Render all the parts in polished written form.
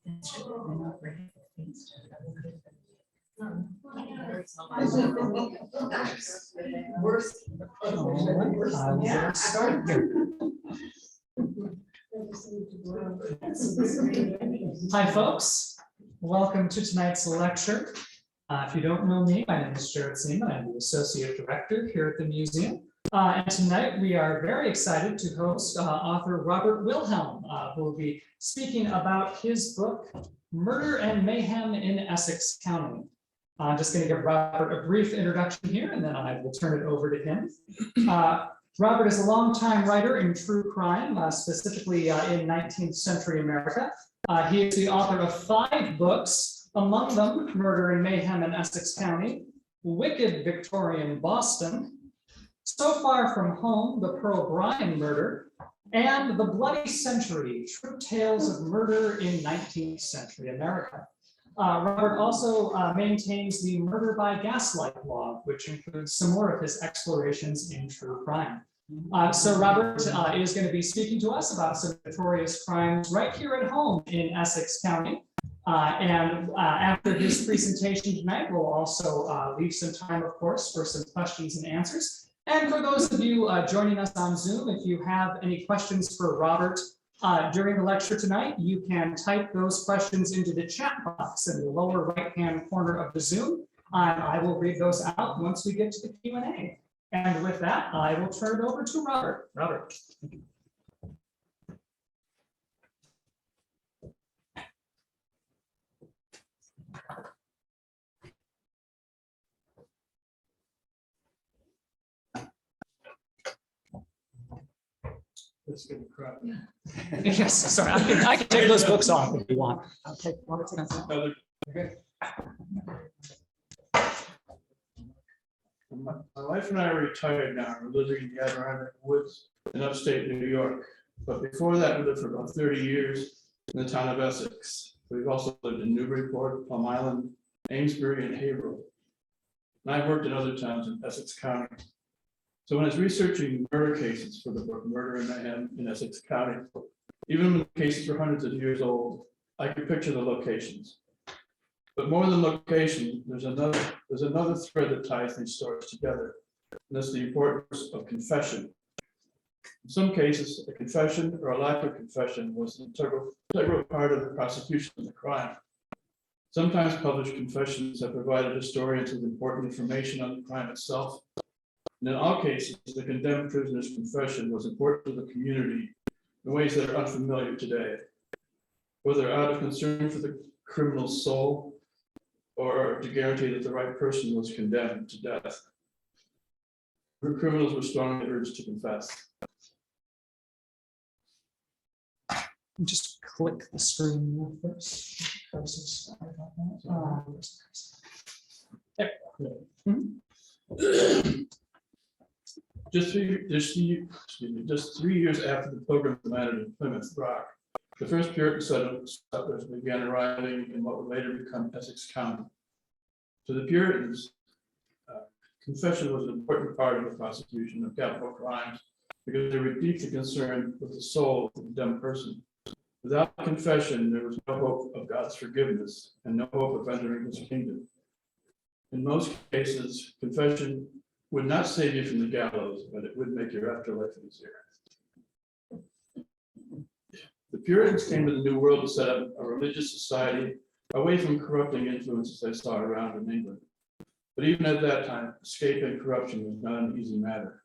Hi, folks. Welcome to tonight's lecture. If you don't know me, my name is Jared Seaman. I'm the Associate Director here at the museum. And tonight we are very excited to host author Robert Wilhelm, who will be speaking about his book, Murder and Mayhem in Essex County. I'm just going to give Robert a brief introduction here, and then I will turn it over to him. Robert is a longtime writer in true crime, specifically in 19th century America. He is the author of 5 books, among them Murder and Mayhem in Essex County, Wicked Victorian Boston, So Far From Home, The Pearl Bryan Murder, and The Bloody Century, True Tales of Murder in 19th Century America. Robert also maintains the Murder by Gaslight blog, which includes some more of his explorations in true crime. So Robert is going to be speaking to us about some notorious crimes right here at home in Essex County. And after his presentation tonight, we'll also leave some time, of course, for some questions and answers. And for those of you joining us on Zoom, if you have any questions for Robert during the lecture tonight, you can type those questions into the chat box in the lower right-hand corner of the Zoom. I will read those out once we get to the Q&A. And with that, I will turn it over to Robert. Robert. Let's get the crowd. Yes, sorry, I can take those books off if you want. I'll take one. Okay. My wife and I are retired now. We're living in the Adirondack Woods in upstate New York. But before that, we lived for about 30 years in the town of Essex. We've also lived in Newburyport, Plum Island, Amesbury, and Haverhill. And I've worked in other towns in Essex County. So when I was researching murder cases for the book Murder and Mayhem in Essex County, even when the cases were hundreds of years old, I could picture the locations. But more than location, there's another thread that ties these stories together. And that's the importance of confession. In some cases, a confession or a lack of confession was an integral part of the prosecution of the crime. Sometimes published confessions have provided historians with important information on the crime itself. And in all cases, the condemned prisoner's confession was important to the community in ways that are unfamiliar today. Whether out of concern for the criminal's soul or to guarantee that the right person was condemned to death. Criminals were strongly urged to confess. Just click the screen first. Just 3 years after the Pilgrims landed in Plymouth Rock, the first Puritan settlers began arriving in what would later become Essex County. To the Puritans, confession was an important part of the prosecution of capital crimes because they were deeply concerned with the soul of the condemned person. Without confession, there was no hope of God's forgiveness and no hope of entering his kingdom. In most cases, confession would not save you from the gallows, but it would make your afterlife easier. The Puritans came to the New World to set up a religious society away from corrupting influences they saw around in England. But even at that time, escaping corruption was not an easy matter.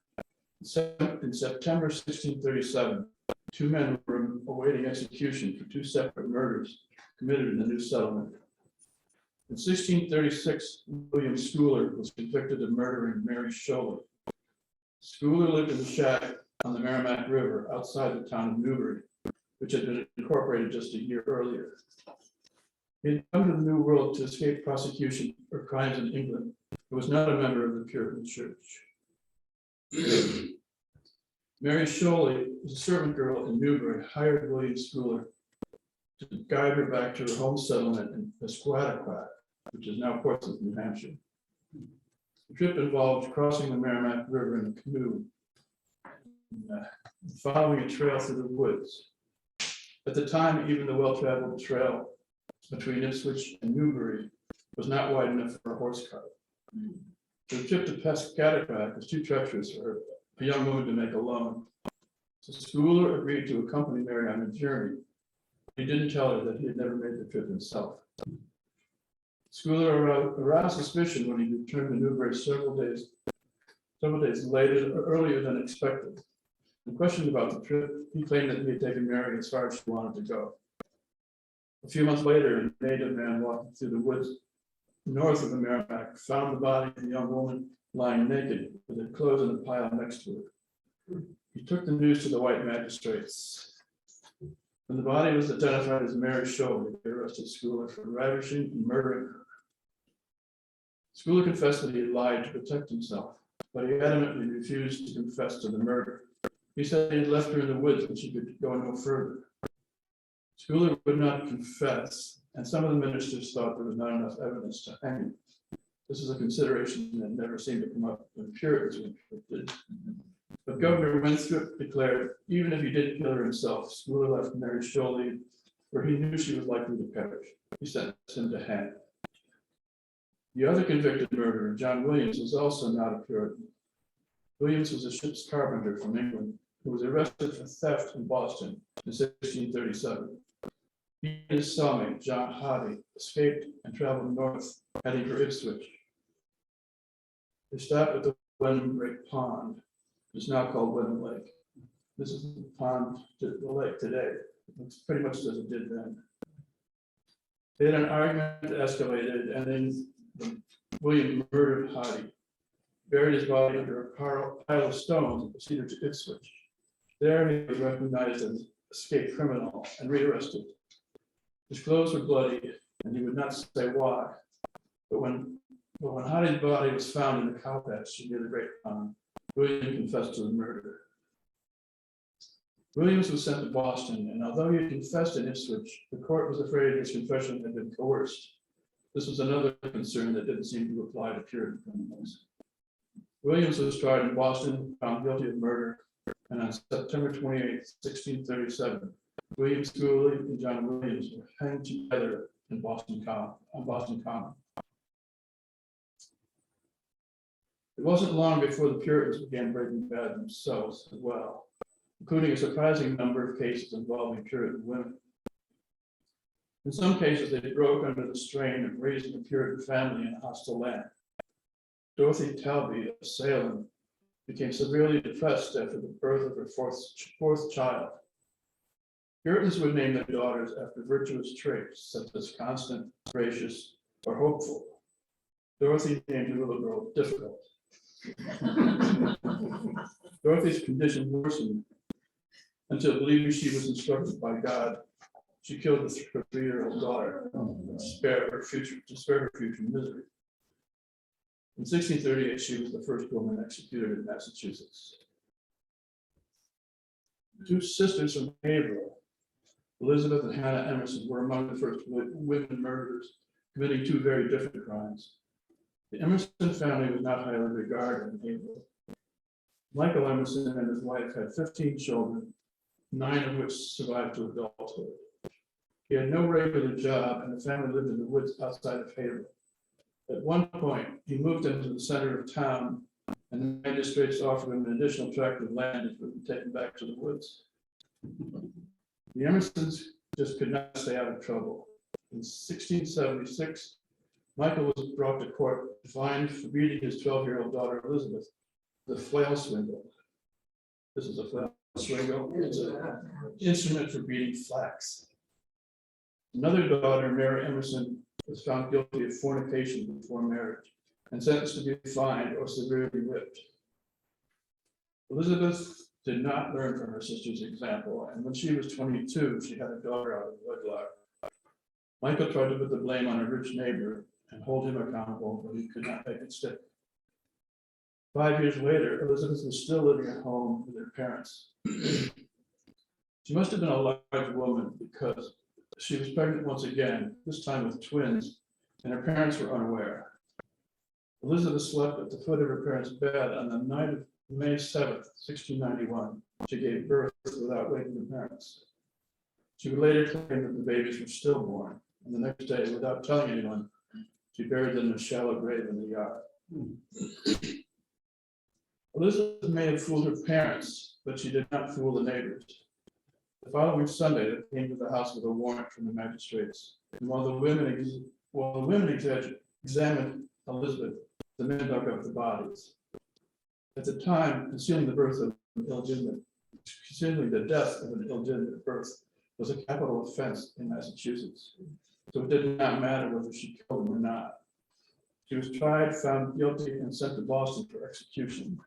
In September 1637, 2 men were awaiting execution for 2 separate murders committed in the new settlement. In 1636, William Schuyler was convicted of murdering Mary Sholey. Schuyler lived in a shack on the Merrimack River outside the town of Newbury, which had been incorporated just a year earlier. He had come to the New World to escape prosecution for crimes in England. He was not a member of the Puritan Church. Mary Sholey, a servant girl in Newbury, hired William Schuyler to guide her back to her home settlement in Piscataqua, which is now Portsmouth, New Hampshire. The trip involved crossing the Merrimack River in a canoe, and following a trail through the woods. At the time, even the well-traveled trail between Ipswich and Newbury was not wide enough for a horse cart. The trip to Pescataqua was too treacherous for a young woman to make alone. So Schooler agreed to accompany Mary on a journey. He didn't tell her that he had never made the trip himself. Schooler aroused suspicion when he returned to Newbury several days later, earlier than expected. When questioned about the trip, he claimed that he had taken Mary as far as she wanted to go. A few months later, a native man walking through the woods north of the Merrimack found the body of the young woman lying naked with her clothes in a pile next to her. He took the news to the white magistrates. When the body was identified as Mary Sholey, they arrested Schooler for ravishing and murdering her. Schooler confessed that he had lied to protect himself, but he adamantly refused to confess to the murder. He said he had left her in the woods and she could go no further. Schooler would not confess, and some of the ministers thought there was not enough evidence to hang him. This is a consideration that never seemed to come up when Puritans were convicted. But Governor Winthrop declared, even if he didn't kill her himself, Schooler left Mary Sholey where he knew she was likely to perish. He sentenced him to hang. The other convicted murderer, John Williams, was also not a Puritan. Williams was a ship's carpenter from England who was arrested for theft in Boston in 1637. He and his cellmate, John Hardy, escaped and traveled north, heading for Ipswich. They stopped at the Wenham Great Pond. It's now called Wenham Lake. This is the pond to the lake today. It's pretty much as it did then. They had an argument that escalated, and then William murdered Hardy, buried his body under a pile of stones and proceeded to Ipswich. There he was recognized as an escaped criminal and rearrested. His clothes were bloody, and he would not say why. But when Hardy's body was found in the cow patch near the Great Pond, William confessed to the murder. Williams was sent to Boston, and although he had confessed in Ipswich, the court was afraid his confession had been coerced. This was another concern that didn't seem to apply to Puritan criminals. Williams was tried in Boston, found guilty of murder, and on September 28, 1637, William Schooler and John Williams were hanged together in Boston Common. It wasn't long before the Puritans began breaking bad themselves as well, including a surprising number of cases involving Puritan women. In some cases, they broke under the strain of raising a Puritan family in a hostile land. Dorothy Talby of Salem became severely depressed after the birth of her fourth child. Puritans would name their daughters after virtuous traits such as constant, gracious, or hopeful. Dorothy named her little girl Difficult. Dorothy's condition worsened until, believing she was instructed by God, she killed her 3-year-old daughter to spare her future misery. In 1638, she was the first woman executed in Massachusetts. Two sisters from Haverhill, Elizabeth and Hannah Emerson, were among the first women murderers, committing two very different crimes. The Emerson family was not highly regarded in Haverhill. Michael Emerson and his wife had 15 children, 9 of which survived to adulthood. He had no regular job, and the family lived in the woods outside of Haverhill. At one point, he moved into the center of town, and the magistrates offered him an additional tract of land that would be taken back to the woods. The Emersons just could not stay out of trouble. In 1676, Michael was brought to court fined for beating his 12-year-old daughter Elizabeth with a flail swingle. This is a flail swingle. It's an instrument for beating flax. Another daughter, Mary Emerson, was found guilty of fornication before marriage and sentenced to be fined or severely whipped. Elizabeth did not learn from her sister's example, and when she was 22, she had a daughter out of wedlock. Michael tried to put the blame on a rich neighbor and hold him accountable, but he could not make it stick. 5 years later, Elizabeth was still living at home with her parents. She must have been a large woman because she was pregnant once again, this time with twins, and her parents were unaware. Elizabeth slept at the foot of her parents' bed on the night of May 7th, 1691. She gave birth without waking the parents. She would later claim that the babies were stillborn, and the next day, without telling anyone, she buried them in a shallow grave in the yard. Elizabeth may have fooled her parents, but she did not fool the neighbors. The following Sunday, they came to the house with a warrant from the magistrates, and while the women examined Elizabeth, the men dug up the bodies. At the time, concealing the death of an illegitimate birth was a capital offense in Massachusetts. So it did not matter whether she killed him or not. She was tried, found guilty, and sent to Boston for execution.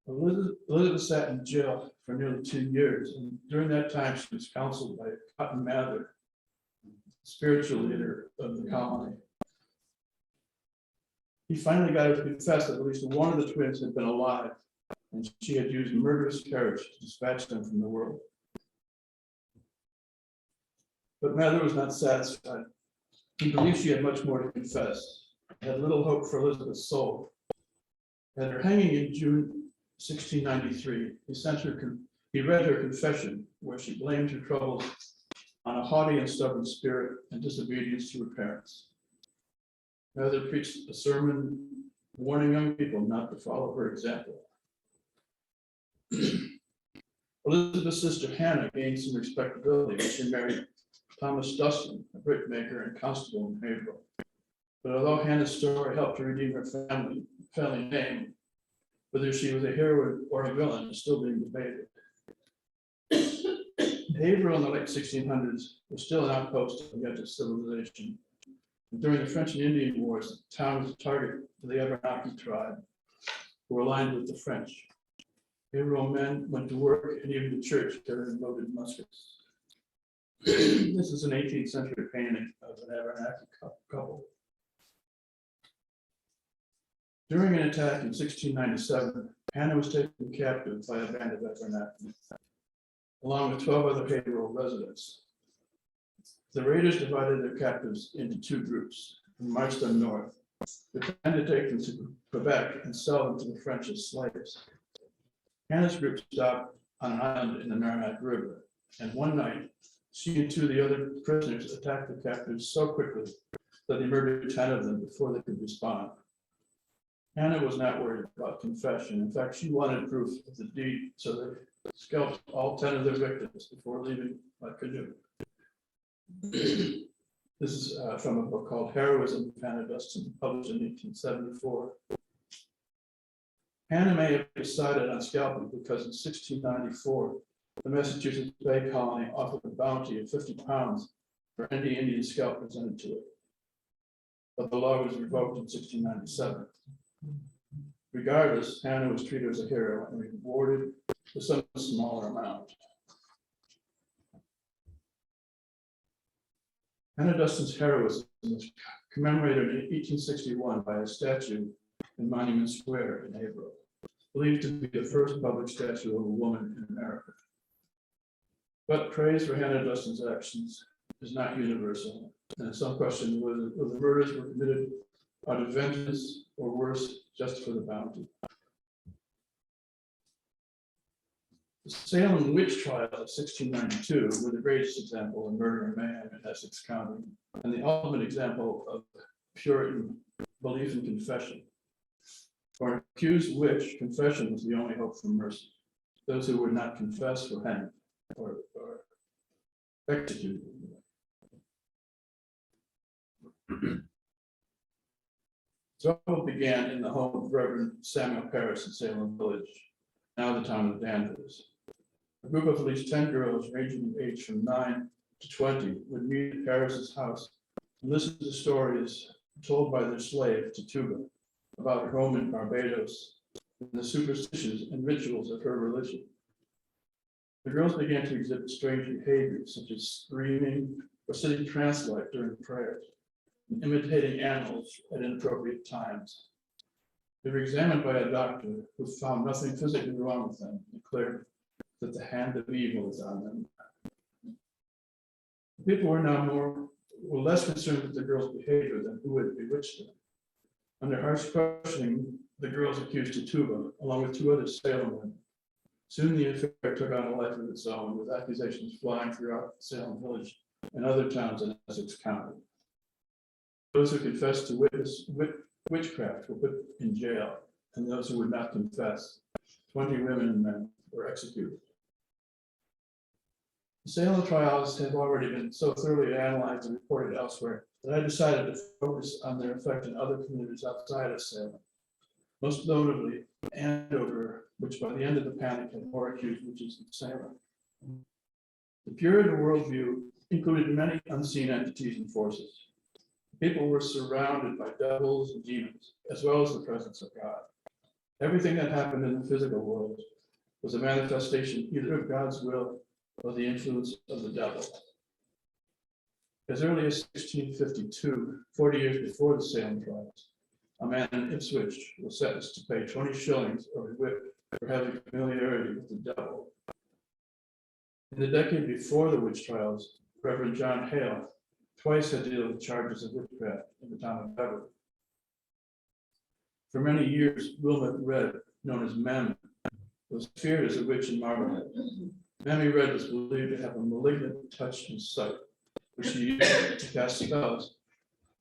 Elizabeth sat in jail for nearly 2 years, and during that time, she was counseled by Cotton Mather, spiritual leader of the colony. He finally got her to confess that at least one of the twins had been alive, and she had used murderous courage to dispatch them from the world. But Mather was not satisfied. He believed she had much more to confess, had little hope for Elizabeth's soul. At her hanging in June 1693, he read her confession, where she blamed her troubles on a haughty and stubborn spirit and disobedience to her parents. Mather preached a sermon warning young people not to follow her example. Elizabeth's sister Hannah gained some respectability when she married Thomas Dustin, a brickmaker and constable in Haverhill. But although Hannah's story helped to redeem her family name, whether she was a hero or a villain is still being debated. Haverhill in the late 1600s was still an outpost of the edge of civilization. And during the French and Indian Wars, the town was a target for the Abenaki tribe, who were aligned with the French. Haverhill men went to work and even to church carrying loaded muskets. This is an 18th century painting of an Abenaki couple. During an attack in 1697, Hannah was taken captive by a band of Abenaki, along with 12 other Haverhill residents. The raiders divided their captives into 2 groups and marched them north. They planned to take them to Quebec and sell them to the French as slaves. Hannah's group stopped on an island in the Merrimack River, and one night, she and 2 of the other prisoners attacked the captives so quickly that they murdered 10 of them before they could respond. Hannah was not worried about confession. In fact, she wanted proof of the deed, so they scalped all 10 of their victims before leaving by canoe. This is from a book called Heroism of Hannah Dustin, published in 1874. Hannah may have decided on scalping because in 1694, the Massachusetts Bay Colony offered a bounty of 50 pounds for any Indian scalp presented to it. But the law was revoked in 1697. Regardless, Hannah was treated as a hero and rewarded with some smaller amount. Hannah Dustin's heroism was commemorated in 1861 by a statue in Monument Square in Haverhill, believed to be the first public statue of a woman in America. But praise for Hannah Dustin's actions is not universal, and some question whether the murders were committed out of vengeance or worse, just for the bounty. The Salem witch trials of 1692 were the greatest example of murder and mayhem in Essex County, and the ultimate example of Puritan belief in confession. For an accused witch, confession was the only hope for mercy. Those who would not confess were hanged or executed. Trouble began in the home of Reverend Samuel Parris in Salem Village, now the town of Danvers. A group of at least 10 girls ranging in age from 9 to 20 would meet at Parris's house and listen to stories told by their slave, Tituba, about her home in Barbados and the superstitions and rituals of her religion. The girls began to exhibit strange behaviors, such as screaming or sitting trance-like during prayers, and imitating animals at inappropriate times. They were examined by a doctor who found nothing physically wrong with them, and declared that the hand of evil is on them. People were less concerned with the girls' behavior than who had bewitched them. Under harsh questioning, the girls accused Tituba, along with 2 other Salem women. Soon the affair took on a life of its own, with accusations flying throughout Salem Village and other towns in Essex County. Those who confessed to witchcraft were put in jail, and those who would not confess, 20 women and men, were executed. The Salem trials have already been so thoroughly analyzed and reported elsewhere that I decided to focus on their effect in other communities outside of Salem, most notably Andover, which by the end of the panic had more accused witches than Salem. The Puritan worldview included many unseen entities and forces. People were surrounded by devils and demons, as well as the presence of God. Everything that happened in the physical world was a manifestation either of God's will or the influence of the devil. As early as 1652, 40 years before the Salem trials, a man in Ipswich was sentenced to pay 20 shillings or a whip for having familiarity with the devil. In the decade before the witch trials, Reverend John Hale twice had to deal with charges of witchcraft in the town of Beverly. For many years, Wilmot Red, known as Mammy, was feared as a witch in Marblehead. Mammy Red was believed to have a malignant touch and sight, which she used to cast spells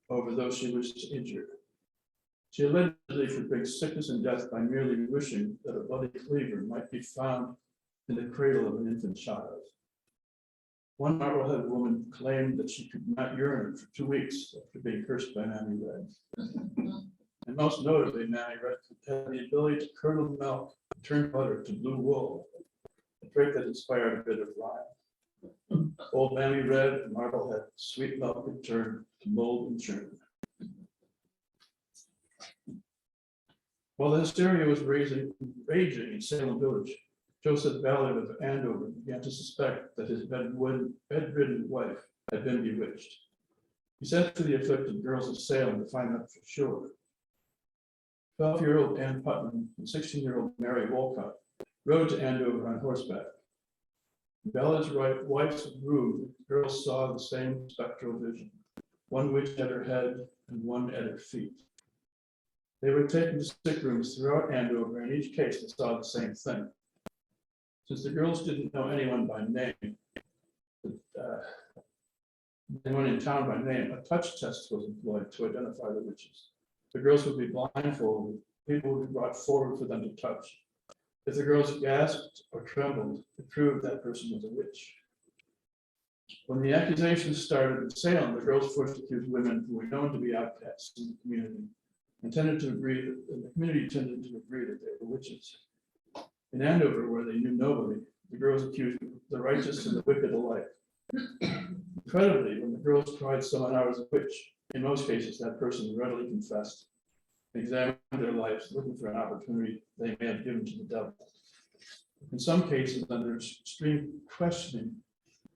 over those she wished to injure. She allegedly could bring sickness and death by merely wishing that a bloody cleaver might be found in the cradle of an infant child. One Marblehead woman claimed that she could not urinate for 2 weeks after being cursed by Mammy Red. And most notably, Mammy Red had the ability to curdle milk and turn butter to blue wool, a trait that inspired a bit of rhyme. Old Mammy Red and Marblehead, sweet milk would turn to mold and churn. While the hysteria was raging in Salem Village, Joseph Ballard of Andover began to suspect that his bedridden wife had been bewitched. He sent to the afflicted girls of Salem to find out for sure. 12-year-old Ann Putnam and 16-year-old Mary Wolcott rode to Andover on horseback. In Ballard's wife's room, the girls saw the same spectral vision, one witch at her head and one at her feet. They were taken to sick rooms throughout Andover, and in each case they saw the same thing. Since the girls didn't know anyone by name, anyone in town by name, a touch test was employed to identify the witches. The girls would be blindfolded, people would be brought forward for them to touch. If the girls gasped or trembled, it proved that person was a witch. When the accusations started in Salem, the girls first accused women who were known to be outcasts in the community, and the community tended to agree that they were witches. In Andover, where they knew nobody, the girls accused the righteous and the wicked alike. Incredibly, when the girls tried someone out as a witch, in most cases, that person readily confessed, examined their lives, looking for an opportunity they may have given to the devil. In some cases, under extreme questioning,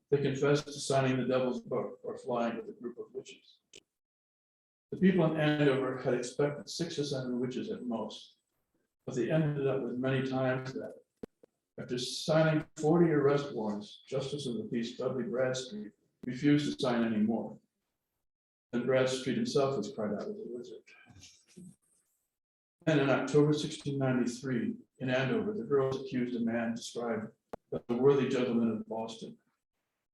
they confessed to signing the devil's book or flying with a group of witches. The people in Andover had expected 6 or 7 witches at most, but they ended up with many times that. After signing 40 arrest warrants, Justice of the Peace Dudley Bradstreet refused to sign any more. Then Bradstreet himself was cried out as a wizard. And in October 1693, in Andover, the girls accused a man described as a worthy gentleman of Boston.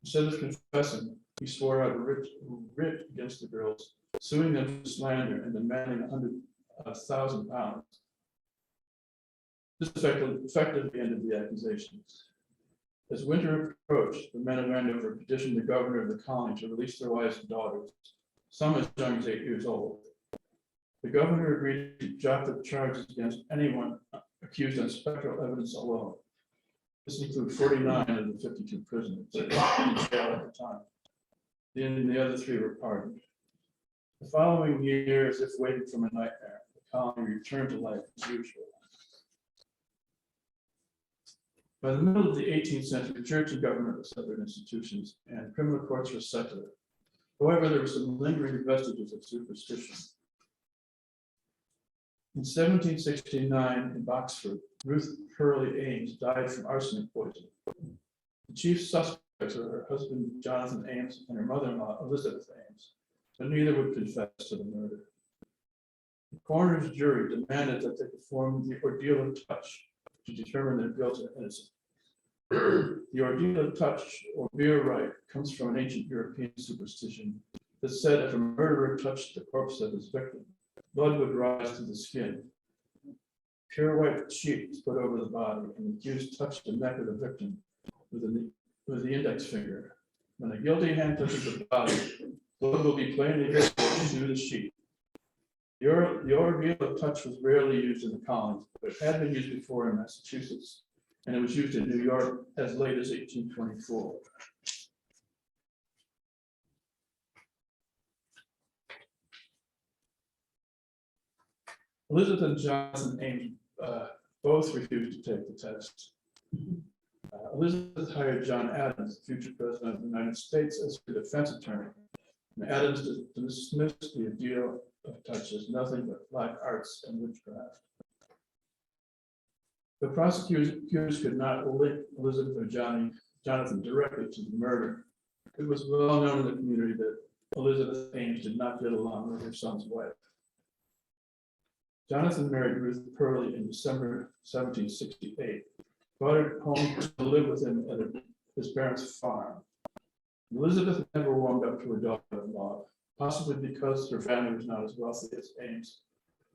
Instead of confessing, he swore out a writ against the girls, suing them for slander and demanding £100,000. This effectively ended the accusations. As winter approached, the men of Andover petitioned the governor of the colony to release their wives and daughters, some as young as 8 years old. The governor agreed to drop the charges against anyone accused on spectral evidence alone. This includes 49 of the 52 prisoners in jail at the time. The other 3 were pardoned. The following year, as if waiting from a nightmare, the colony returned to life as usual. By the middle of the 18th century, church and government were separate institutions, and criminal courts were secular. However, there were some lingering vestiges of superstition. In 1769, in Boxford, Ruth Hurley Ames died from arsenic poisoning. The chief suspects were her husband, Jonathan Ames, and her mother-in-law, Elizabeth Ames, but neither would confess to the murder. The coroner's jury demanded that they perform the ordeal of touch to determine their guilt or innocence. The ordeal of touch or beer right comes from an ancient European superstition that said if a murderer touched the corpse of his victim, blood would rise to the skin. Pure white sheet was put over the body, and the accused touched the neck of the victim with the index finger. When a guilty hand touches the body, blood will be plainly visible through the sheet. The ordeal of touch was rarely used in the colonies, but it had been used before in Massachusetts, and it was used in New York as late as 1824. Elizabeth and Jonathan Ames both refused to take the test. Elizabeth hired John Adams, the future president of the United States, as her defense attorney. And Adams dismissed the ordeal of touch as nothing but black arts and witchcraft. The prosecutors could not link Elizabeth or Jonathan directly to the murder. It was well known in the community that Elizabeth Ames did not get along with her son's wife. Jonathan married Ruth Purley in December 1768, brought her home to live with him at his parents' farm. Elizabeth never warmed up to her daughter-in-law, possibly because her family was not as wealthy as Ames,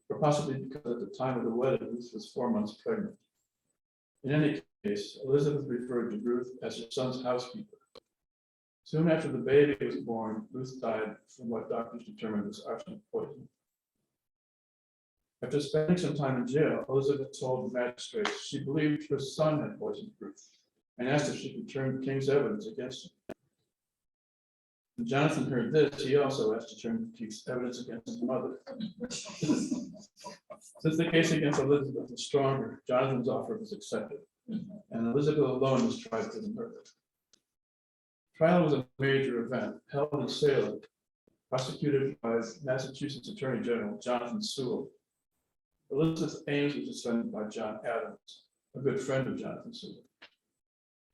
or possibly because at the time of the wedding, Ruth was 4 months pregnant. In any case, Elizabeth referred to Ruth as her son's housekeeper. Soon after the baby was born, Ruth died from what doctors determined was arsenic poison. After spending some time in jail, Elizabeth told the magistrates she believed her son had poisoned Ruth and asked if she could turn the king's evidence against him. When Jonathan heard this, he also asked to turn the king's evidence against his mother. Since the case against Elizabeth was stronger, Jonathan's offer was accepted, and Elizabeth alone was tried for the murder. Trial was a major event held in Salem, prosecuted by Massachusetts Attorney General Jonathan Sewell. Elizabeth Ames was defended by John Adams, a good friend of Jonathan Sewell.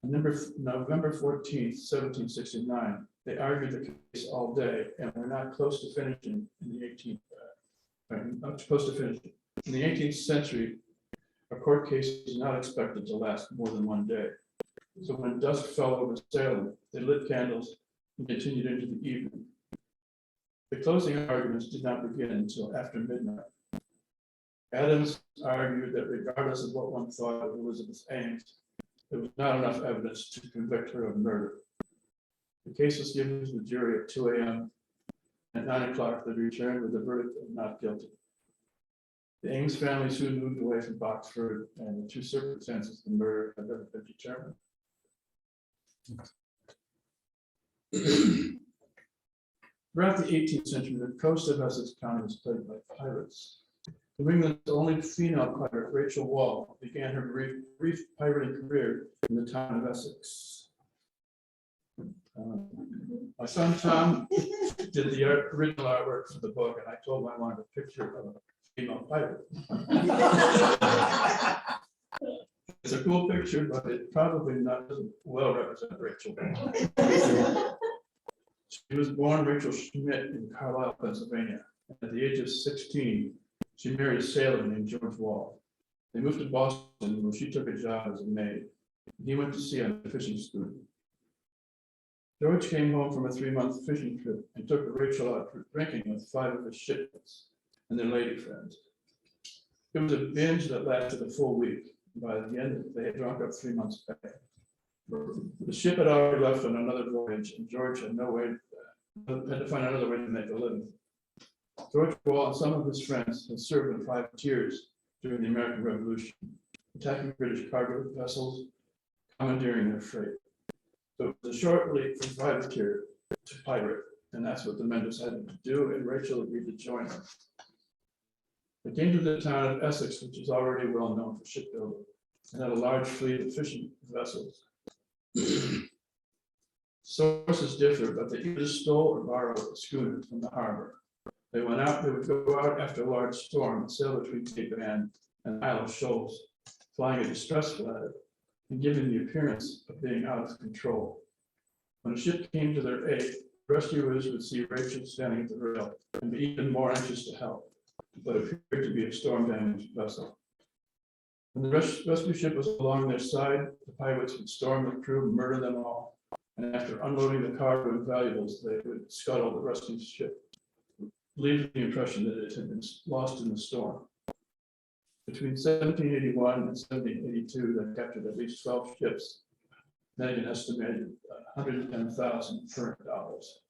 On November 14th, 1769, they argued the case all day and were not close to finishing in the 18th. Not close to finishing. In the 18th century, a court case was not expected to last more than one day. So when dusk fell over Salem, they lit candles and continued into the evening. The closing arguments did not begin until after midnight. Adams argued that regardless of what one thought of Elizabeth Ames, there was not enough evidence to convict her of murder. The case was given to the jury at 2 a.m. At 9 o'clock, they returned with a verdict of not guilty. The Ames family soon moved away from Boxford, and the true circumstances of the murder have never been determined. Throughout the 18th century, the coast of Essex County was plagued by pirates. New England's only female pirate, Rachel Wall, began her brief pirating career in the town of Essex. My son Tom did the original artwork for the book, and I told him I wanted a picture of a female pirate. It's a cool picture, but it probably doesn't well represent Rachel. She was born Rachel Schmidt in Carlisle, Pennsylvania. At the age of 16, she married a sailor named George Wall. They moved to Boston, where she took a job as a maid. He went to sea on a fishing schooner. George came home from a 3-month fishing trip and took Rachel out for drinking with 5 of his shipmates and their lady friends. It was a binge that lasted a full week. By the end of it, they had drunk up 3 months back. The ship had already left on another voyage, and George had had to find another way to make a living. George Wall and some of his friends had served in privateers during the American Revolution, attacking British cargo vessels, commandeering their freight. So it was a short leap from privateer to pirate, and that's what the men decided to do, and Rachel agreed to join them. They came to the town of Essex, which is already well known for shipbuilding, and had a large fleet of fishing vessels. Sources differ, but they either stole or borrowed a schooner from the harbor. They would go out after a large storm and sail between Cape Ann and Isle of Shoals, flying a distress flag and giving the appearance of being out of control. When a ship came to their aid, rescuers would see Rachel standing at the rail and be even more anxious to help, but appeared to be a storm-damaged vessel. When the rescue ship was along their side, the pirates would storm the crew, murder them all, and after unloading the cargo and valuables, they would scuttle the rescue ship, leaving the impression that it had been lost in the storm. Between 1781 and 1782, they captured at least 12 ships, netting an estimated 110,000 current dollars.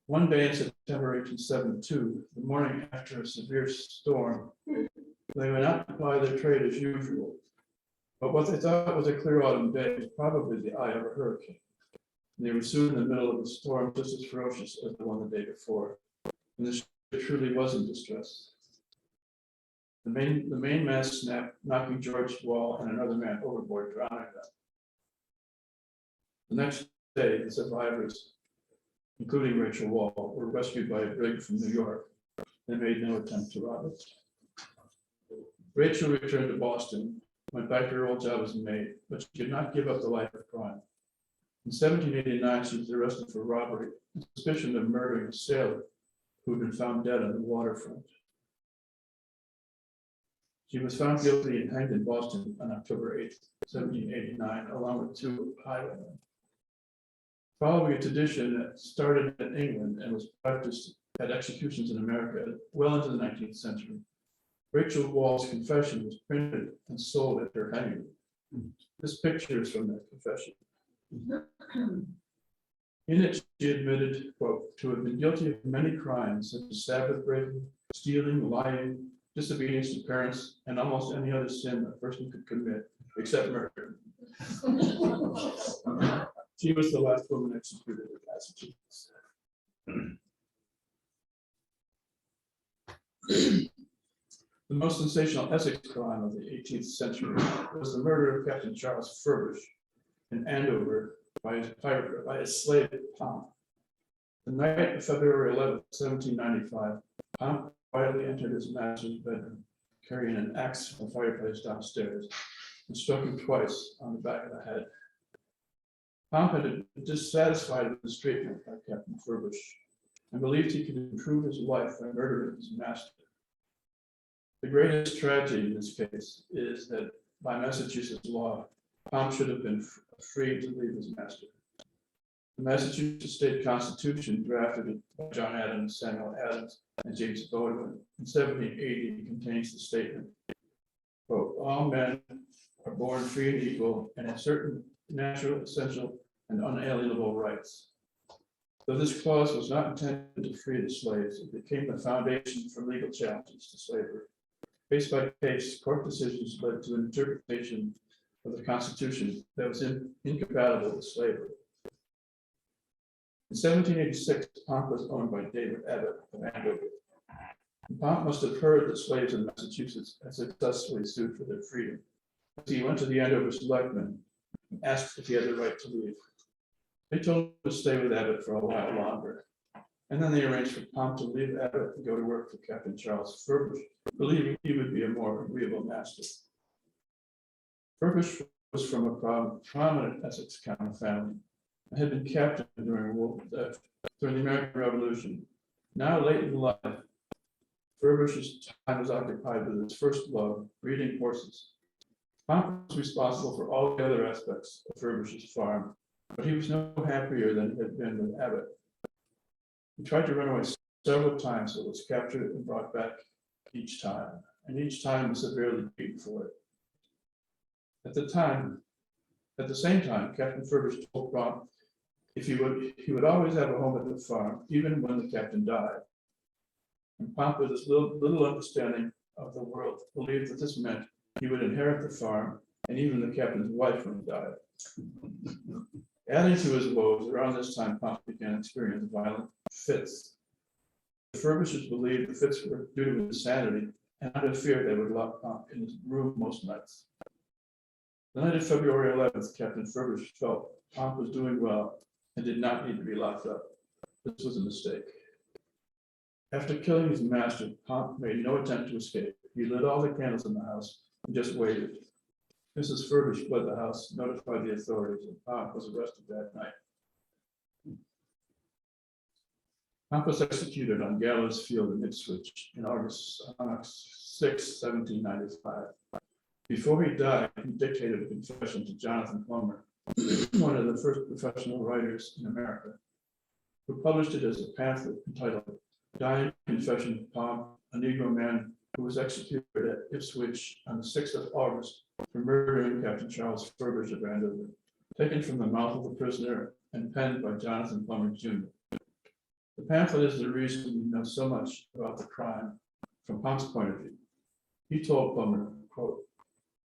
One day in September 1872, the morning after a severe storm, they went out to ply their trade as usual. But what they thought was a clear autumn day was probably the eye of a hurricane. And they were soon in the middle of a storm just as ferocious as the one the day before. And the ship truly was in distress. The main mast snapped, knocking George's wall and another man overboard, drowning them. The next day, the survivors, including Rachel Wall, were rescued by a brig from New York. They made no attempt to rob it. Rachel returned to Boston, went back to her old job as a maid, but she could not give up the life of crime. In 1789, she was arrested for robbery and suspicion of murdering a sailor who had been found dead on the waterfront. She was found guilty and hanged in Boston on October 8, 1789, along with 2 highwaymen. Following a tradition that started in England and was practiced at executions in America well into the 19th century, Rachel Wall's confession was printed and sold at her hanging. This picture is from that confession. In it, she admitted, quote, to have been guilty of many crimes such as Sabbath breaking, stealing, lying, disobedience to parents, and almost any other sin a person could commit, except murder. She was the last woman executed in Massachusetts. The most sensational Essex crime of the 18th century was the murder of Captain Charles Furbish in Andover by his slave Pomp. The night of February 11, 1795, Pomp quietly entered his master's bedroom, carrying an axe from the fireplace downstairs, and struck him twice on the back of the head. Pomp had been dissatisfied with his treatment by Captain Furbish and believed he could improve his life by murdering his master. The greatest tragedy in this case is that by Massachusetts law, Pomp should have been free to leave his master. The Massachusetts State Constitution, drafted by John Adams, Samuel Adams, and James Bowdoin in 1780, contains the statement, quote, all men are born free and equal and have certain natural, essential, and unalienable rights. Though this clause was not intended to free the slaves, it became the foundation for legal challenges to slavery. Case by case, court decisions led to an interpretation of the Constitution that was incompatible with slavery. In 1786, Pomp was owned by David Abbott of Andover. Pomp must have heard that slaves in Massachusetts had successfully sued for their freedom. He went to the Andover selectmen and asked if he had the right to leave. They told him to stay with Abbott for a while longer. And then they arranged for Pomp to leave Abbott and go to work for Captain Charles Furbish, believing he would be a more agreeable master. Furbish was from a prominent Essex County family and had been captain during the American Revolution. Now late in life, Furbish's time was occupied with his first love, breeding horses. Pomp was responsible for all the other aspects of Furbish's farm, but he was no happier than he had been with Abbott. He tried to run away several times, but was captured and brought back each time, and each time was severely beaten for it. At the same time, Captain Furbish told Pomp if he would always have a home at the farm, even when the captain died. And Pomp, with his little understanding of the world, believed that this meant he would inherit the farm and even the captain's wife when he died. Adding to his woes, around this time, Pomp began experiencing violent fits. The Furbishers believed the fits were due to insanity, and out of fear they would lock Pomp in his room most nights. The night of February 11th, Captain Furbish felt Pomp was doing well and did not need to be locked up. This was a mistake. After killing his master, Pomp made no attempt to escape. He lit all the candles in the house and just waited. Mrs. Furbish fled the house, notified the authorities, and Pomp was arrested that night. Pomp was executed on Gallows Field in Ipswich on August 6, 1795. Before he died, he dictated a confession to Jonathan Plummer, one of the first professional writers in America, who published it as a pamphlet entitled Dying Confession of Tom, a Negro man who was executed at Ipswich on the 6th of August for murdering Captain Charles Furbridge of Andover, taken from the mouth of the prisoner and penned by Jonathan Plummer Jr. The pamphlet is the reason we know so much about the crime from Tom's point of view. He told Plummer, quote,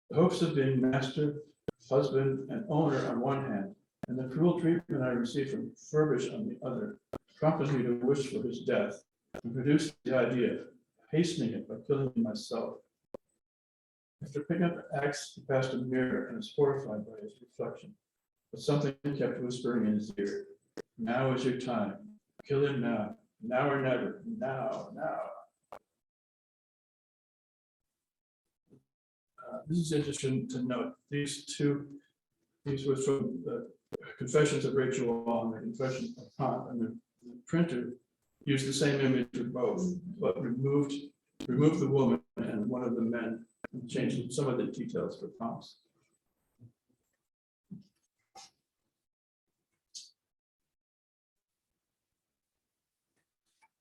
"The hopes of being master, husband, and owner on one hand, and the cruel treatment I received from Furbridge on the other, prompted me to wish for his death and produced the idea of hastening it by killing myself." After picking up the axe, he passed a mirror and was horrified by his reflection. But something kept whispering in his ear. "Now is your time. Kill him now. Now or never. Now. This is interesting to note. These were from the Confessions of Rachel Law and the Confession of Tom, and the printer used the same image for both, but removed the woman and one of the men and changed some of the details for Tom's.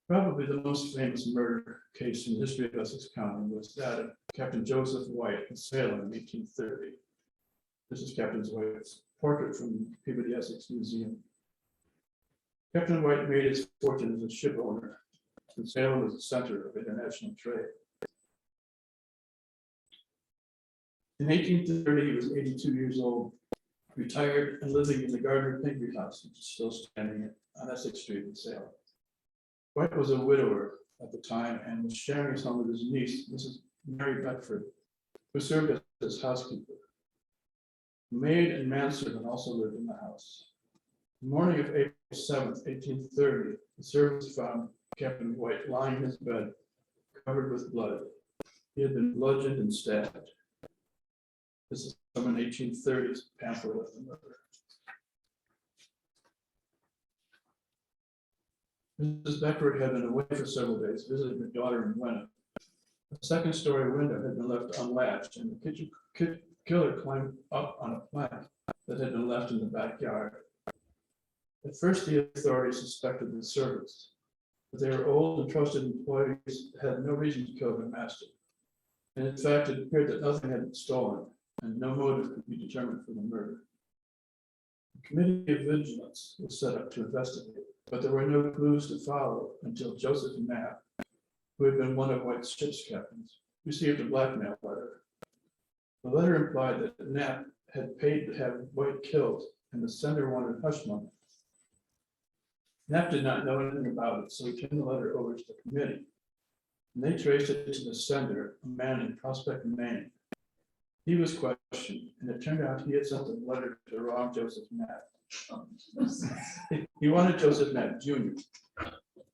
Probably the most famous murder case in the history of Essex County was that of Captain Joseph White in Salem in 1830. This is Captain White's portrait from the Peabody Essex Museum. Captain White made his fortune as a ship owner, and Salem was the center of international trade. In 1830, he was 82 years old, retired and living in the Gardner Pingree House, which is still standing on Essex Street in Salem. White was a widower at the time and was sharing his home with his niece, Mrs. Mary Bedford, who served as his housekeeper. A maid and manservant also lived in the house. The morning of April 7th, 1830, the servants found Captain White lying in his bed, covered with blood. He had been bludgeoned and stabbed. This is from an 1830s pamphlet of the murder. Mrs. Beckford had been away for several days, visiting her daughter in Wenham. The second-story window had been left unlatched, and the kitchen killer climbed up on a plank that had been left in the backyard. At first, the authorities suspected the servants, but they were old and trusted employees had no reason to kill their master. And in fact, it appeared that nothing had been stolen, and no motive could be determined for the murder. A committee of vigilance was set up to investigate, but there were no clues to follow until Joseph Knapp, who had been one of White's ship's captains, received a blackmail letter. The letter implied that Knapp had paid to have White killed, and the sender wanted hush money. Knapp did not know anything about it, so he turned the letter over to the committee, and they traced it to the sender, a man in Prospect, Maine. He was questioned, and it turned out he had sent the letter to the wrong Joseph Knapp. He wanted Joseph Knapp Jr.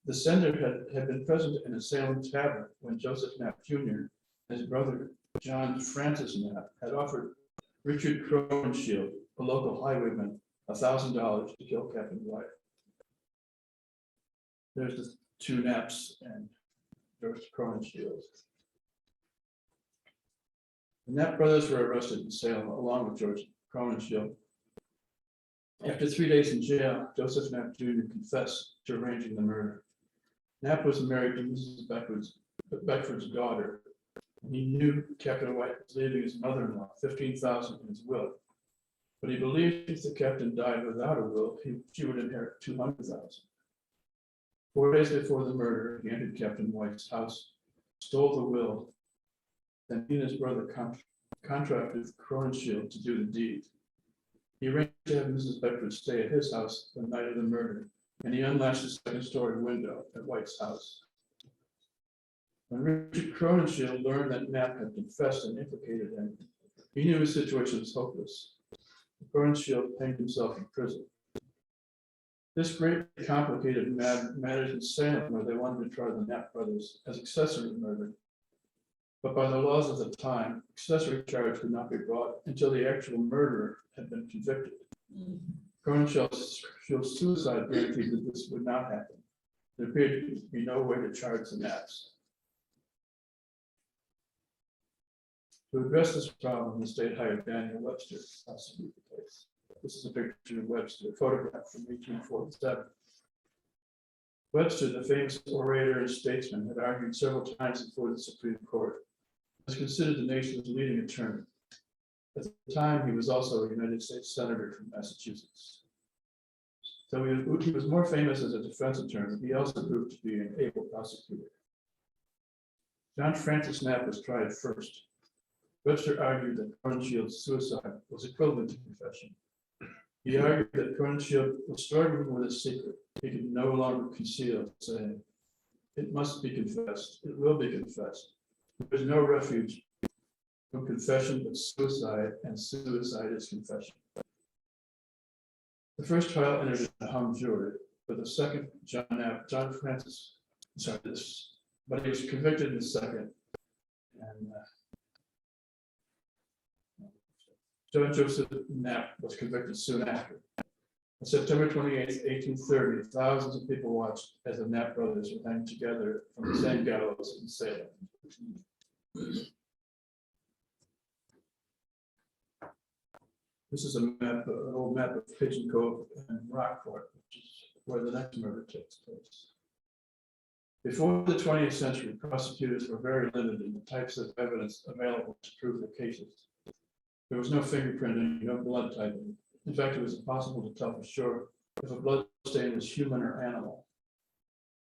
The sender had been present in a Salem tavern when Joseph Knapp Jr., his brother John Francis Knapp, had offered Richard Crownshield, a local highwayman, $1,000 to kill Captain White. There's the two Knapps and there's Crownshield. The Knapp brothers were arrested in Salem along with George Crownshield. After 3 days in jail, Joseph Knapp Jr. confessed to arranging the murder. Knapp was married to Mrs. Beckford's daughter, and he knew Captain White was leaving his mother-in-law $15,000 in his will. But he believed if the captain died without a will, she would inherit $200,000. 4 days before the murder, he entered Captain White's house, stole the will, then he and his brother contracted with Crownshield to do the deed. He arranged to have Mrs. Beckford stay at his house the night of the murder, and he unlatched the second-story window at White's house. When Richard Crownshield learned that Knapp had confessed and implicated him, he knew his situation was hopeless. Crownshield hanged himself in prison. This greatly complicated matters in Salem, where they wanted to try the Knapp brothers as accessory murder. But by the laws of the time, accessory charge could not be brought until the actual murderer had been convicted. Crownshield's suicide guaranteed that this would not happen. There appeared to be no way to charge the Knapps. To address this problem, the state hired Daniel Webster to prosecute the case. This is a picture of Webster, a photograph from 1847. Webster, the famous orator and statesman, had argued several times before the Supreme Court. He was considered the nation's leading attorney. At the time, he was also a United States Senator from Massachusetts. So he was more famous as a defense attorney. He also proved to be an able prosecutor. John Francis Knapp was tried first. Webster argued that Crowninshiel's suicide was equivalent to confession. He argued that Crowninshield was struggling with a secret he could no longer conceal, saying, "It must be confessed. It will be confessed. There is no refuge from confession but suicide, and suicide is confession." The first trial entered a hung jury, but the second, but he was convicted in the second. And John Joseph Knapp was convicted soon after. On September 28th, 1830, thousands of people watched as the Knapp brothers were hanged together from the same gallows in Salem. This is a map, an old map of Pigeon Cove and Rockport, which is where the next murder takes place. Before the 20th century, prosecutors were very limited in the types of evidence available to prove their cases. There was no fingerprinting, no blood typing. In fact, it was impossible to tell for sure if a blood stain was human or animal.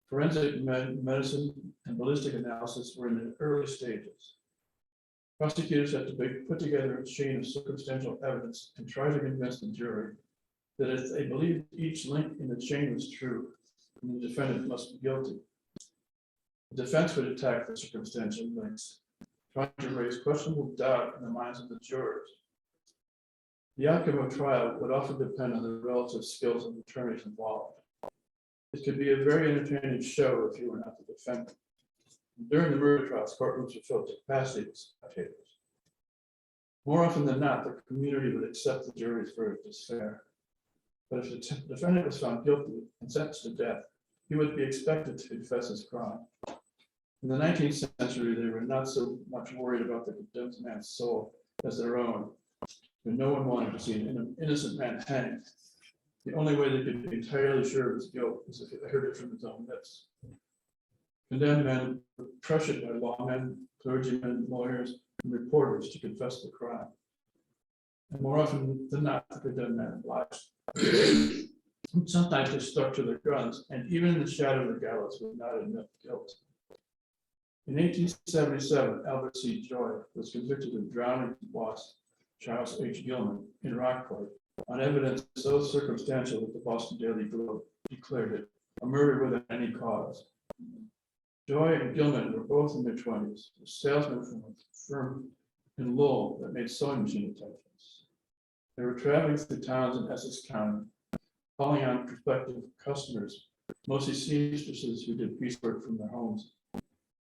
Forensic medicine and ballistic analysis were in the early stages. Prosecutors had to put together a chain of circumstantial evidence and try to convince the jury that if they believed each link in the chain was true, then the defendant must be guilty. The defense would attack the circumstantial links, trying to raise questionable doubt in the minds of the jurors. The outcome of trial would often depend on the relative skills of the attorneys involved. It could be a very entertaining show if you were not the defendant. During the murder trials, courtrooms were filled to capacity with spectators. More often than not, the community would accept the jury's verdict as fair. But if the defendant was found guilty and sentenced to death, he would be expected to confess his crime. In the 19th century, they were not so much worried about the condemned man's soul as their own, but no one wanted to see an innocent man hanged. The only way they could be entirely sure of his guilt was if they heard it from his own lips. Condemned men were pressured by lawmen, clergymen, lawyers, and reporters to confess the crime. And more often than not, the condemned man obliged. Sometimes they stuck to their guns, and even in the shadow of the gallows would not admit guilt. In 1877, Albert C. Joy was convicted of drowning his boss, Charles H. Gilman, in Rockport, on evidence so circumstantial that the Boston Daily Globe declared it a murder without any cause. Joy and Gilman were both in their 20s, a salesman from a firm in Lowell that made sewing machine attachments. They were traveling through towns in Essex County, calling on prospective customers, mostly seamstresses who did piecework from their homes.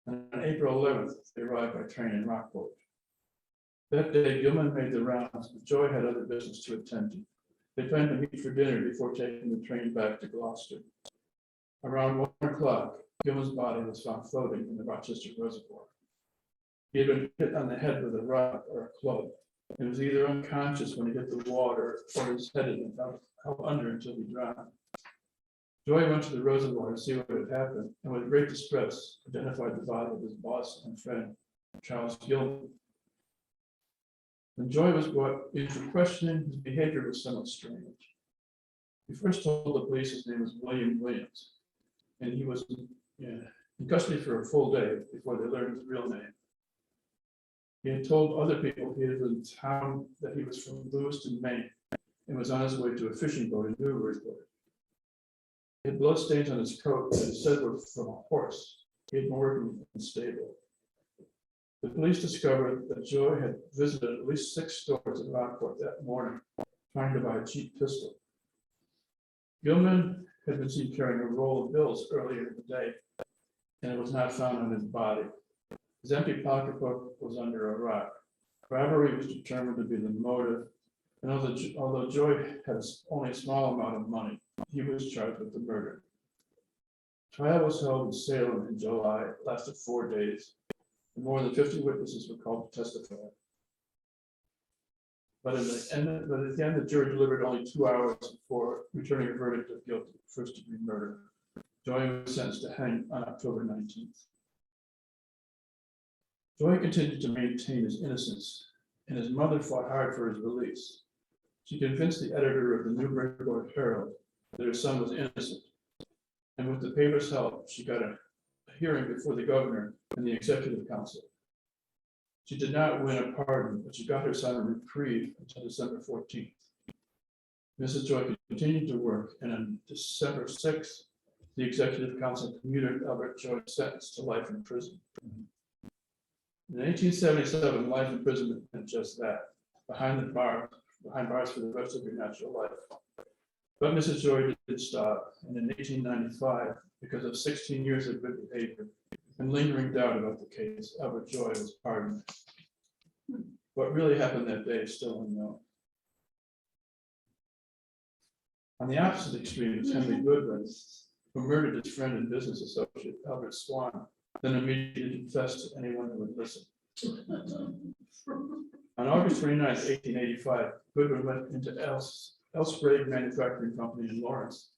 And on April 11th, they arrived by train in Rockport. That day, Gilman made the rounds, but Joy had other business to attend to. They planned to meet for dinner before taking the train back to Gloucester. Around 1 o'clock, Gilman's body was found floating in the Rochester Reservoir. He had been hit on the head with a rock or a club, and was either unconscious when he hit the water or his head had been held under until he drowned. Joy went to the reservoir to see what had happened, and with great distress, identified the body of his boss and friend, Charles Gilman. When Joy was brought in for questioning, his behavior was somewhat strange. He first told the police his name was William Williams, and he was in custody for a full day before they learned his real name. He had told other people he had been in town that he was from Lewiston, Maine, and was on his way to a fishing boat in Newburyport. He had bloodstains on his coat that he said were from a horse he had moored in the stable. The police discovered that Joy had visited at least 6 stores in Rockport that morning, trying to buy a cheap pistol. Gilman had been seen carrying a roll of bills earlier in the day, and it was not found on his body. His empty pocketbook was under a rock. Robbery was determined to be the motive, and although Joy had only a small amount of money, he was charged with the murder. Trial was held in Salem in July, lasted 4 days. and more than 50 witnesses were called to testify. But at the end, the jury delivered only 2 hours before returning a verdict of guilty of first-degree murder. Joy was sentenced to hang on October 19th. Joy continued to maintain his innocence, and his mother fought hard for his release. She convinced the editor of the Newburyport Herald that her son was innocent, and with the paper's help, she got a hearing before the governor and the executive council. She did not win a pardon, but she got her son a reprieve until December 14th. Mrs. Joy continued to work, and on December 6th, the executive council commuted Albert Joy's sentence to life in prison. In 1877, life imprisonment meant just that, behind bars for the rest of your natural life. But Mrs. Joy didn't stop, and in 1895, because of 16 years of good behavior and lingering doubt about the case, Albert Joy was pardoned. What really happened that day is still unknown. On the opposite extreme is Henry Goodwin, who murdered his friend and business associate, Albert Swan, then immediately confessed to anyone who would listen. On August 29, 1885, Goodwin went into Elsbreg Manufacturing Company in Lawrence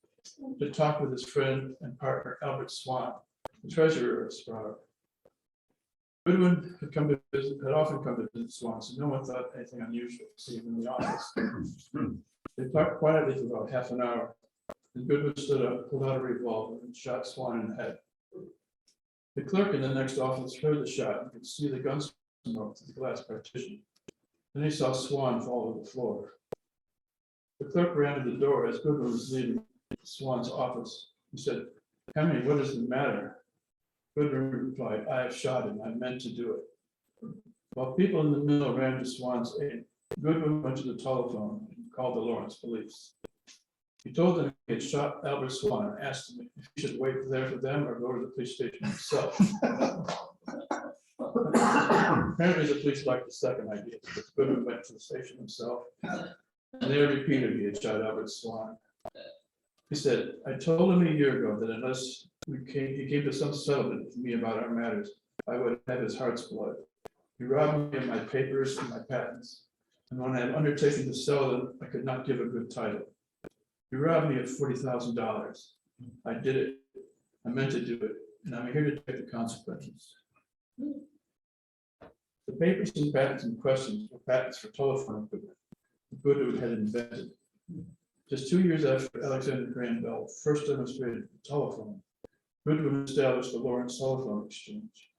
to talk with his friend and partner, Albert Swan, the treasurer of Sprout. Goodwin had often come to visit Swan, so no one thought anything unusual to see him in the office. They talked quietly for about half an hour, and Goodwin stood up, pulled out a revolver, and shot Swan in the head. The clerk in the next office heard the shot and could see the gun smoke through the glass partition. Then he saw Swan fall to the floor. The clerk ran to the door as Goodwin was leaving Swan's office. He said, "Henry, what is the matter?" Goodwin replied, "I have shot him. I meant to do it." While people in the mill ran to Swan's aid, Goodwin went to the telephone and called the Lawrence police. He told them he had shot Albert Swan and asked him if he should wait there for them or go to the police station himself. Apparently the police liked the second idea, because Goodwin went to the station himself, and they repeated he had shot Albert Swan. He said, "I told him a year ago that unless he came to some settlement with me about our matters, I would have his heart's blood. He robbed me of my papers and my patents, and when I had undertaken to sell them, I could not give a good title. He robbed me of $40,000. I did it. I meant to do it, and I'm here to take the consequences." The papers and patents in question were patents for telephone equipment Goodwin had invented. Just 2 years after Alexander Graham Bell first demonstrated the telephone, Goodwin established the Lawrence Telephone Exchange.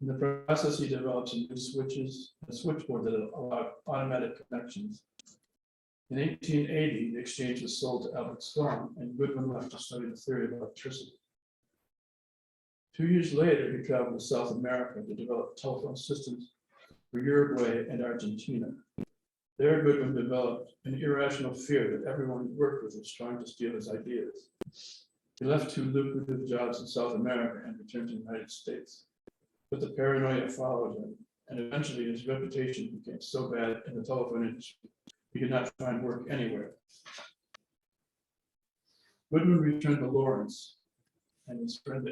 In the process, he developed some new switches, a switchboard that allowed automatic connections. In 1880, the exchange was sold to Albert Swan, and Goodwin left to study the theory of electricity. 2 years later, he traveled to South America to develop telephone systems for Uruguay and Argentina. There, Goodwin developed an irrational fear that everyone he worked with was trying to steal his ideas. He left 2 lucrative jobs in South America and returned to the United States. But the paranoia followed him, and eventually his reputation became so bad in the telephone industry, he could not find work anywhere. Goodwin returned to Lawrence, and his friend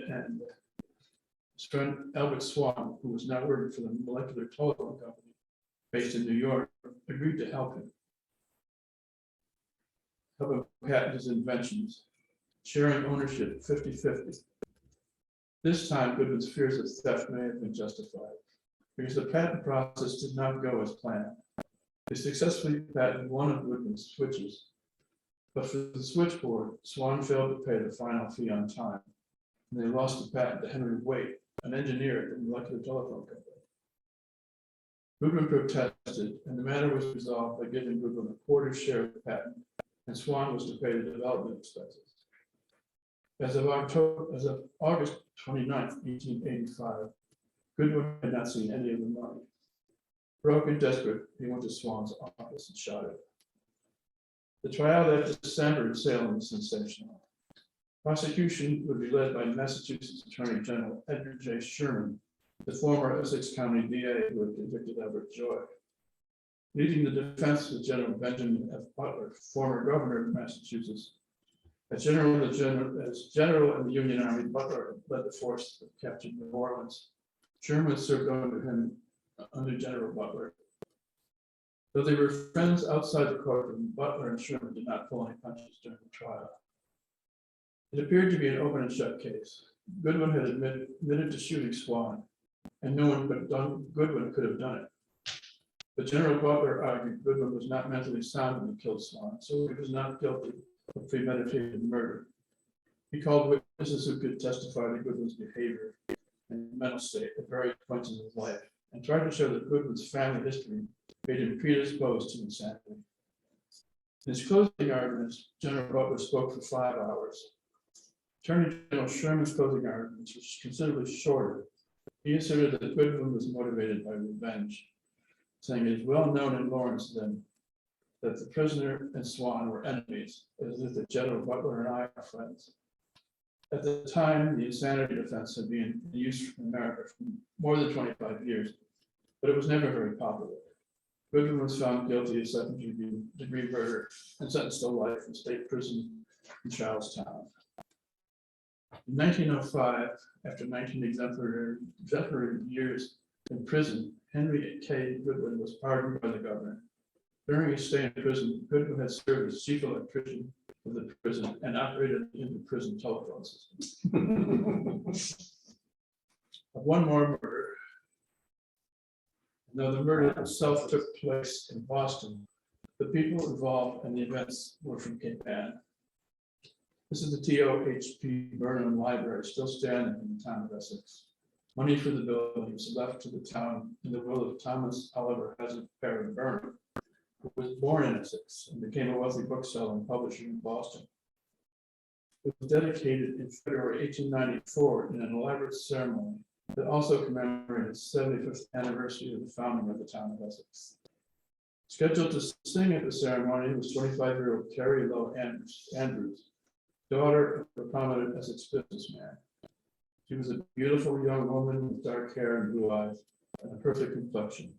Albert Swan, who was now working for the molecular telephone company based in New York, agreed to help him patent his inventions, sharing ownership 50-50. This time, Goodwin's fears of theft may have been justified, because the patent process did not go as planned. They successfully patented one of Goodwin's switches, but for the switchboard, Swan failed to pay the final fee on time, and they lost the patent to Henry Waite, an engineer at the molecular telephone company. Goodwin protested, and the matter was resolved by giving Goodwin a quarter share of the patent, and Swan was to pay the development expenses. As of August 29, 1885, Goodwin had not seen any of the money. Broke and desperate, he went to Swan's office and shot it. The trial that December in Salem was sensational. Prosecution would be led by Massachusetts Attorney General Edgar J. Sherman, the former Essex County DA who had convicted Albert Joy. Leading the defense was General Benjamin F. Butler, former governor of Massachusetts. As general in the Union Army, Butler led the force that captured New Orleans. Sherman served under him under General Butler. Though they were friends outside the courtroom, Butler and Sherman did not pull any punches during the trial. It appeared to be an open and shut case. Goodwin had admitted to shooting Swan, and no one but Goodwin could have done it. But General Butler argued Goodwin was not mentally sound when he killed Swan, so he was not guilty of premeditated murder. He called witnesses who could testify to Goodwin's behavior and mental state at various points in his life, and tried to show that Goodwin's family history made him predisposed to insanity. In his closing arguments, General Butler spoke for 5 hours. Attorney General Sherman's closing arguments was considerably shorter. He asserted that Goodwin was motivated by revenge, saying it is well known in Lawrence then that the prisoner and Swan were enemies, as if that General Butler and I are friends. At the time, the insanity defense had been in use in America for more than 25 years, but it was never very popular. Goodwin was found guilty of second-degree murder and sentenced to life in state prison in Charlestown. In 1905, after 19 exemplary years in prison, Henry K. Goodwin was pardoned by the governor. During his stay in prison, Goodwin had served as chief electrician of the prison and operated the prison telephone system. One more murder. Though the murder itself took place in Boston, the people involved in the events were from Cape Ann. This is the T.O.H.P. Burnham Library, still standing in the town of Essex. Money for the building was left to the town in the will of Thomas Oliver Hazard Perry Burnham, who was born in Essex and became a wealthy bookseller and publisher in Boston. It was dedicated in February 1894 in an elaborate ceremony that also commemorated the 75th anniversary of the founding of the town of Essex. Scheduled to sing at the ceremony was 25-year-old Carrie Lowe Andrews, daughter of a prominent Essex businessman. She was a beautiful young woman with dark hair and blue eyes and a perfect complexion.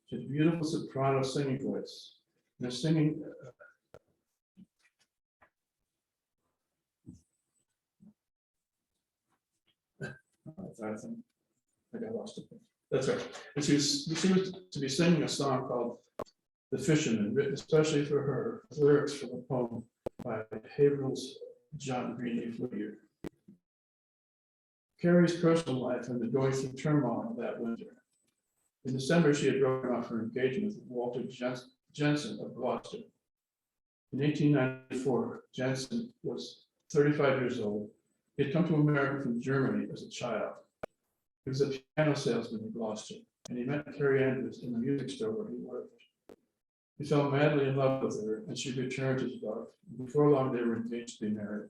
She had a beautiful soprano singing voice. And her singing I got lost it. That's right. And she was to be singing a song called "The Fisherman," written especially for her, with lyrics from a poem by Haverhill's John Greenleaf Whittier. Carrie's personal life had been going through turmoil that winter. In December, she had broken off her engagement with Walter Jensen of Gloucester. In 1894, Jensen was 35 years old. He had come to America from Germany as a child. He was a piano salesman in Gloucester, and he met Carrie Andrews in the music store where he worked. He fell madly in love with her, and she returned his love. Before long, they were engaged to be married.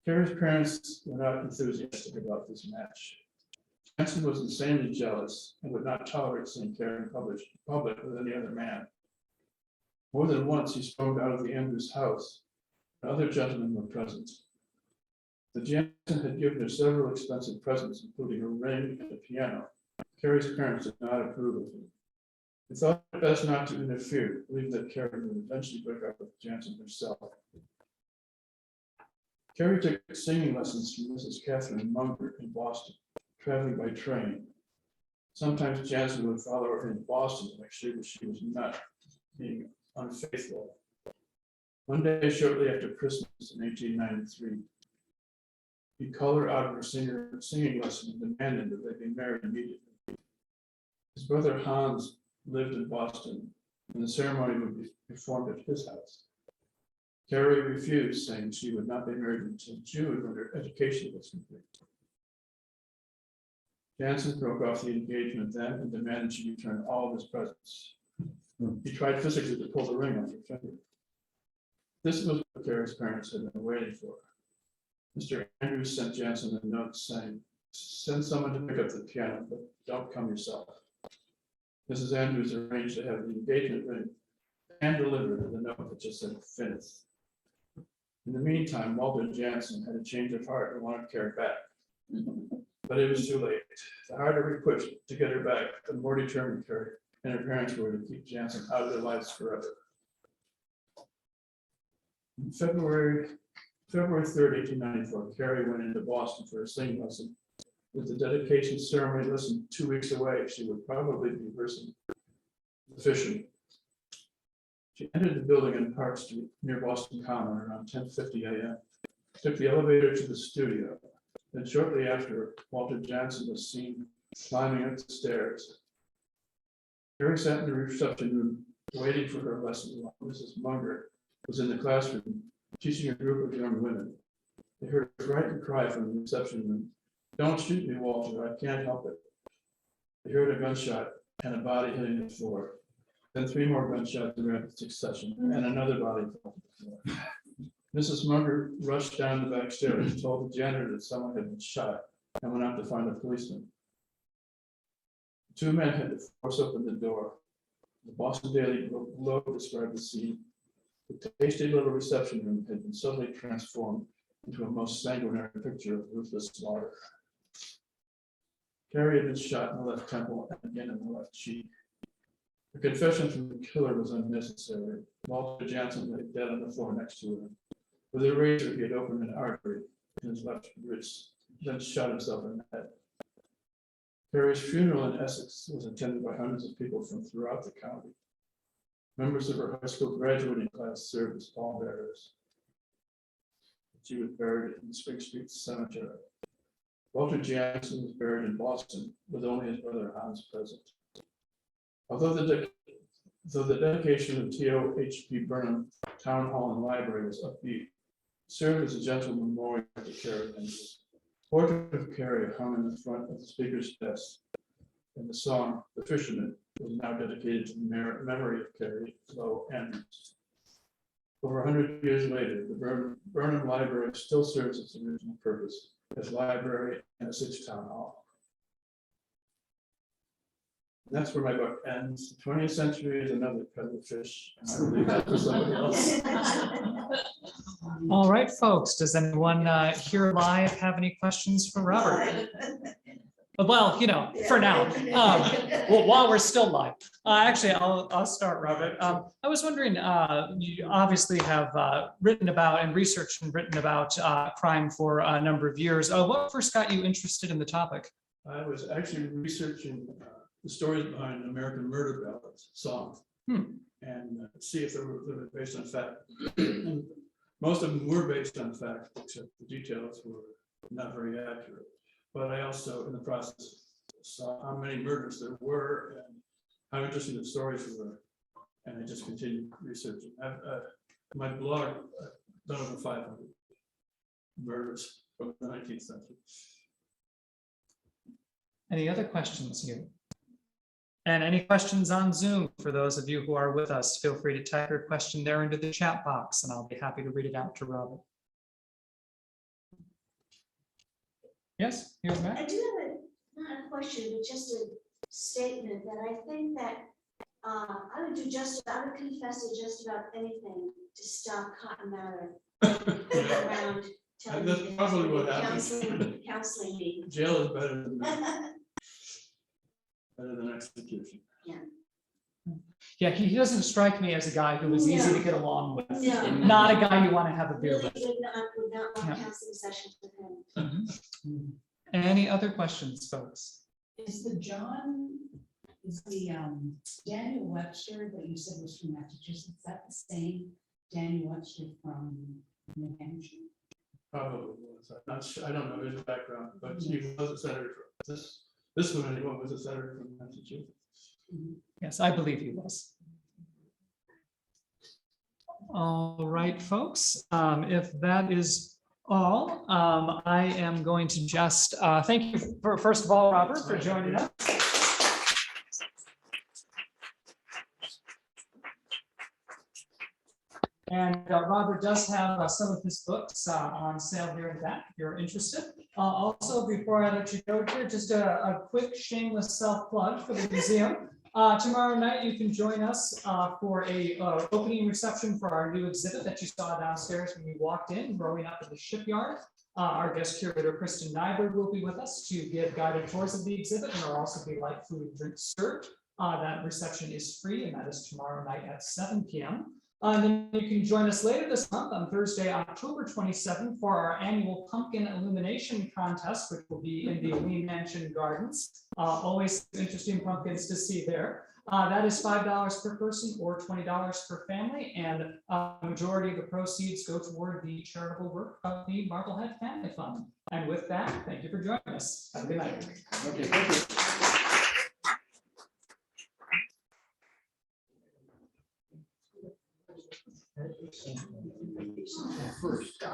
Carrie's parents were not enthusiastic about this match. Jensen was insanely jealous and would not tolerate seeing Carrie in public with any other man. More than once, he stormed out of the Andrews house, and other gentlemen were present. The Jensen had given her several expensive presents, including a ring and a piano. Carrie's parents did not approve of it. They thought it best not to interfere, believing that Carrie would eventually break up with Jensen herself. Carrie took singing lessons from Mrs. Catherine Munger in Boston, traveling by train. Sometimes Jensen would follow her in Boston to make sure that she was not being unfaithful. One day, shortly after Christmas in 1893, he called her out of her singing lesson and demanded that they be married immediately. His brother Hans lived in Boston, and the ceremony would be performed at his house. Carrie refused, saying she would not be married until June when her education was complete. Jensen broke off the engagement then and demanded she return all of his presents. He tried physically to pull the ring off her finger. This was what Carrie's parents had been waiting for. Mr. Andrews sent Jensen a note saying, "Send someone to pick up the piano, but don't come yourself." Mrs. Andrews arranged to have the engagement ring hand-delivered with a note that just said "Finis." In the meantime, Walter Jensen had a change of heart and wanted Carrie back. But it was too late. The harder we pushed to get her back, the more determined Carrie and her parents were to keep Jensen out of their lives forever. On February 3rd, 1894, Carrie went into Boston for a singing lesson With the dedication ceremony less than 2 weeks away, she would probably be versing the fisherman. She entered the building in Park Street near Boston Common around 10:50 a.m. Took the elevator to the studio. Then shortly after, Walter Jansen was seen climbing up the stairs. Carrie sat in the reception room waiting for her lesson while Mrs. Munger was in the classroom teaching a group of young women. They heard a frightened cry from the reception room. "Don't shoot me, Walter, I can't help it." They heard a gunshot and a body hitting the floor. Then 3 more gunshots in rapid succession, and another body fell to the floor. Mrs. Munger rushed down the back stairs and told the janitor that someone had been shot and went out to find a policeman. The 2 men had to force open the door. The Boston Daily Globe described the scene. The tasty little reception room had been suddenly transformed into a most sanguinary picture of ruthless slaughter. Carrie had been shot in the left temple and again in the left cheek. The confession from the killer was unnecessary. Walter Jansen lay dead on the floor next to her. With a razor, he had opened an artery in his left wrist, then shot himself in the head. Carrie's funeral in Essex was attended by hundreds of people from throughout the county. Members of her high school graduating class served as pallbearers. She was buried in Spring Street Cemetery. Walter Jansen was buried in Boston with only his brother Hans present. Although the dedication of T.O.H.P. Burnham Town Hall and Library was upbeat, served as a gentle memorial to Carrie Andrews. Portrait of Carrie hung in the front of the speaker's desk, and the song "The Fisherman" was now dedicated to the memory of Carrie Lowe Andrews. Over 100 years later, the Burnham Library still serves its original purpose as library and Essex Town Hall. And that's where my book ends. The 20th century is another kettle of fish, and I will leave that for somebody else. All right, folks, does anyone here live have any questions for Robert? Well, for now, well, while we're still live. Actually, I'll start, Robert. I was wondering, you obviously have written about and researched and written about crime for a number of years. What first got you interested in the topic? I was actually researching the stories behind American Murder Ballads songs, and see if they were based on fact. And most of them were based on fact, except the details were not very accurate. But I also, in the process, saw how many murders there were and how interesting the stories were, and I just continued researching. My blog, I've done over 500 murders from the 19th century. Any other questions here? And any questions on Zoom? For those of you who are with us, feel free to type your question there into the chat box, and I'll be happy to read it out to Robert. Yes, here's Matt. I do have not a question, but just a statement that I think that I would confess to just about anything to stop Cotton Mather around. That's probably what happens. Counseling me. Jail is better than execution. Yeah, he doesn't strike me as a guy who was easy to get along with. No. Not a guy you want to have a beer Really with. would not want counseling sessions with him. Any other questions, folks? Is the Daniel Webster that you said was from Massachusetts, is that the same Daniel Webster from New Hampshire? Probably was. I'm not sure. I don't know his background, but he was a senator. This one anyone was a senator from Massachusetts. Yes, I believe he was. All right, folks, if that is all, I am going to just thank you for, first of all, Robert, for joining us. And Robert does have some of his books on sale here and back if you're interested. Also, before I let you go here, just a quick shameless self-plug for the museum. Tomorrow night, you can join us for a opening reception for our new exhibit that you saw downstairs when you walked in, growing up in the shipyard. Our guest curator, Kristen Nyberg, will be with us to give guided tours of the exhibit, and there will also be light food and drinks served. That reception is free, and that is tomorrow night at 7 p.m. Then you can join us later this month on Thursday, October 27th for our annual pumpkin illumination contest, which will be in the Lee Mansion Gardens. Always interesting pumpkins to see there. That is $5 per person or $20 per family, and majority of the proceeds go toward the charitable work of the Marblehead Family Fund. And with that, thank you for joining us. Have a good night. Okay, thank you. First.